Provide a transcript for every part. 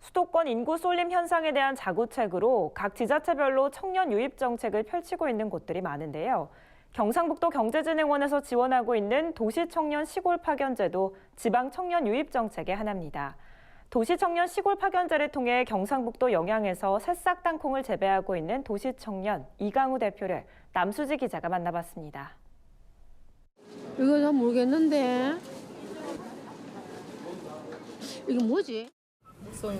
수도권 인구 쏠림 현상에 대한 자구책으로 각 지자체별로 청년 유입 정책을 펼치고 있는 곳들이 많은데요. 경상북도 경제진흥원에서 지원하고 있는 도시청년 시골 파견제도 지방 청년 유입 정책의 하나입니다. 도시청년 시골 파견제를 통해 경상북도 영양에서 새싹 땅콩을 재배하고 있는 도시청년 이강우 대표를 남수지 기자가 만나봤습니다. 이거 잘 모르겠는데. 이게 뭐지? 무슨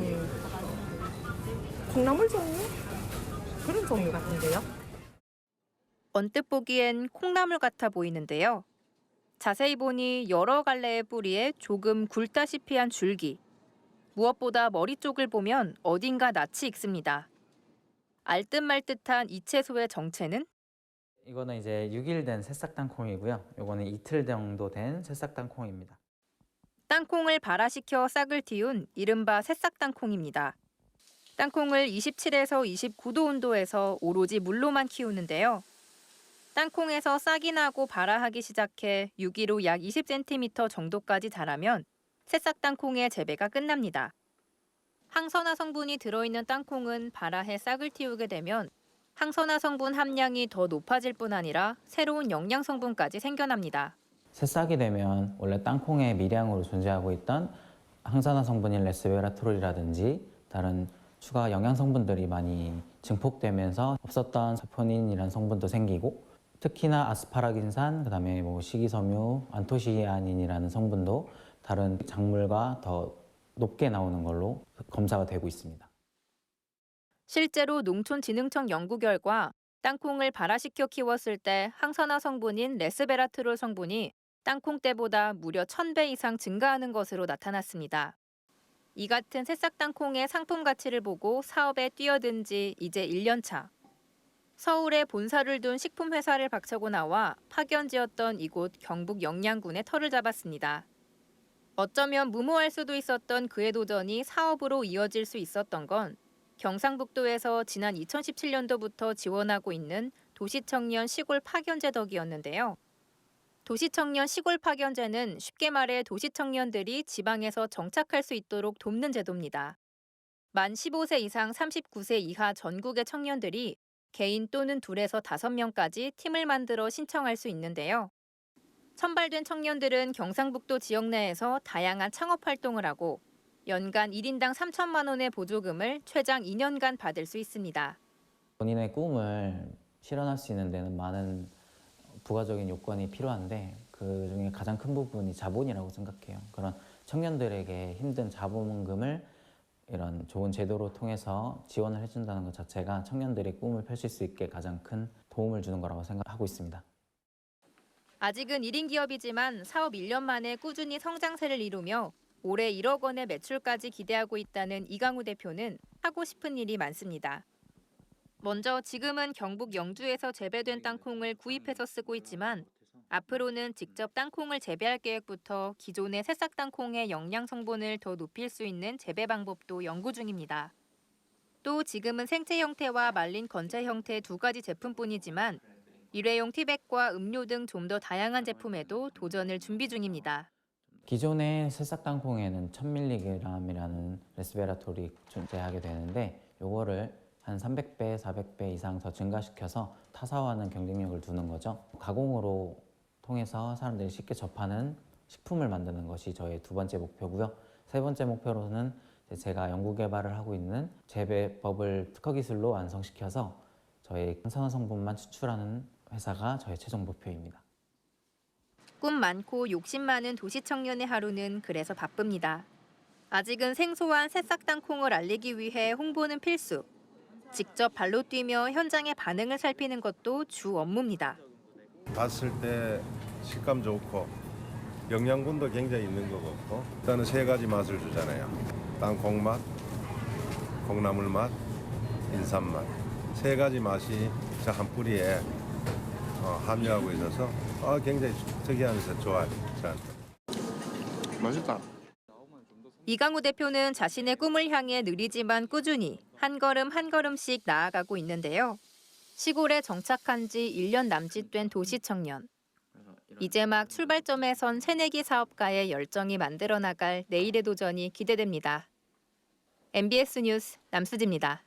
콩나물 종류? 그런 종류 같은데요. 언뜻 보기엔 콩나물 같아 보이는데요. 자세히 보니 여러 갈래의 뿌리에 조금 굵다시피 한 줄기. 무엇보다 머리 쪽을 보면 어딘가 낯이 익습니다. 알듯말듯한 이 채소의 정체는? 이거는 이제 6일 된 새싹 땅콩이고요. 이거는 이틀 정도 된 새싹 땅콩입니다. 땅콩을 발화시켜 싹을 틔운 이른바 새싹 땅콩입니다. 땅콩을 27에서 29도 온도에서 오로지 물로만 키우는데요. 땅콩에서 싹이 나고 발화하기 시작해 유기로 약 20cm 정도까지 자라면 새싹 땅콩의 재배가 끝납니다. 항산화 성분이 들어있는 땅콩은 발화해 싹을 틔우게 되면 항산화 성분 함량이 더 높아질 뿐 아니라 새로운 영양 성분까지 생겨납니다. 새싹이 되면 원래 땅콩에 미량으로 존재하고 있던 항산화 성분인 레스베라트롤이라든지 다른 추가 영양 성분들이 많이 증폭되면서 없었던 사포닌이라는 성분도 생기고 특히나 아스파라긴산, 그다음에 식이섬유, 안토시아닌이라는 성분도 다른 작물과 더 높게 나오는 걸로 검사가 되고 있습니다. 실제로 농촌진흥청 연구 결과 땅콩을 발화시켜 키웠을 때 항산화 성분인 레스베라트롤 성분이 땅콩 때보다 무려 1000배 이상 증가하는 것으로 나타났습니다. 이 같은 새싹 땅콩의 상품 가치를 보고 사업에 뛰어든 지 이제 1년 차. 서울에 본사를 둔 식품회사를 박차고 나와 파견지었던 이곳 경북 영양군에 터를 잡았습니다. 어쩌면 무모할 수도 있었던 그의 도전이 사업으로 이어질 수 있었던 건 경상북도에서 지난 2017년도부터 지원하고 있는 도시청년 시골 파견제 덕이었는데요. 도시청년 시골 파견제는 쉽게 말해 도시청년들이 지방에서 정착할 수 있도록 돕는 제도입니다. 만 15세 이상 39세 이하 전국의 청년들이 개인 또는 둘에서 5명까지 팀을 만들어 신청할 수 있는데요. 선발된 청년들은 경상북도 지역 내에서 다양한 창업 활동을 하고 연간 1인당 3천만 원의 보조금을 최장 2년간 받을 수 있습니다. 본인의 꿈을 실현할 수 있는 데는 많은 부가적인 요건이 필요한데 그 중에 가장 큰 부분이 자본이라고 생각해요. 그런 청년들에게 힘든 자본금을 이런 좋은 제도로 통해서 지원을 해준다는 것 자체가 청년들이 꿈을 펼칠 수 있게 가장 큰 도움을 주는 거라고 생각하고 있습니다. 아직은 1인 기업이지만 사업 1년 만에 꾸준히 성장세를 이루며 올해 1억 원의 매출까지 기대하고 있다는 이강우 대표는 하고 싶은 일이 많습니다. 먼저 지금은 경북 영주에서 재배된 땅콩을 구입해서 쓰고 있지만 앞으로는 직접 땅콩을 재배할 계획부터 기존의 새싹 땅콩의 영양 성분을 더 높일 수 있는 재배 방법도 연구 중입니다. 또 지금은 생채 형태와 말린 건체 형태 두 가지 제품뿐이지만 일회용 티백과 음료 등 좀 더 다양한 제품에도 도전을 준비 중입니다. 기존의 새싹 땅콩에는 1000mg이라는 레스베라톨이 존재하게 되는데 이거를 한 300배, 400배 이상 더 증가시켜서 타사와는 경쟁력을 두는 거죠. 가공으로 통해서 사람들이 쉽게 접하는 식품을 만드는 것이 저의 두 번째 목표고요. 세 번째 목표로는 제가 연구 개발을 하고 있는 재배법을 특허 기술로 완성시켜서 저희 항산화 성분만 추출하는 회사가 저의 최종 목표입니다. 꿈 많고 욕심 많은 도시 청년의 하루는 그래서 바쁩니다. 아직은 생소한 새싹 땅콩을 알리기 위해 홍보는 필수. 직접 발로 뛰며 현장의 반응을 살피는 것도 주 업무입니다. 봤을 때 식감 좋고 영양분도 굉장히 있는 것 같고 일단은 세 가지 맛을 주잖아요. 땅콩 맛, 콩나물 맛, 인삼 맛. 세 가지 맛이 저 한 뿌리에 함유하고 있어서 굉장히 특이하면서 좋아요. 저한테. 맛있다. 이강우 대표는 자신의 꿈을 향해 느리지만 꾸준히 한 걸음 한 걸음씩 나아가고 있는데요. 시골에 정착한 지 1년 남짓 된 도시 청년. 이제 막 출발점에 선 새내기 사업가의 열정이 만들어 나갈 내일의 도전이 기대됩니다. MBS 뉴스 남수지입니다.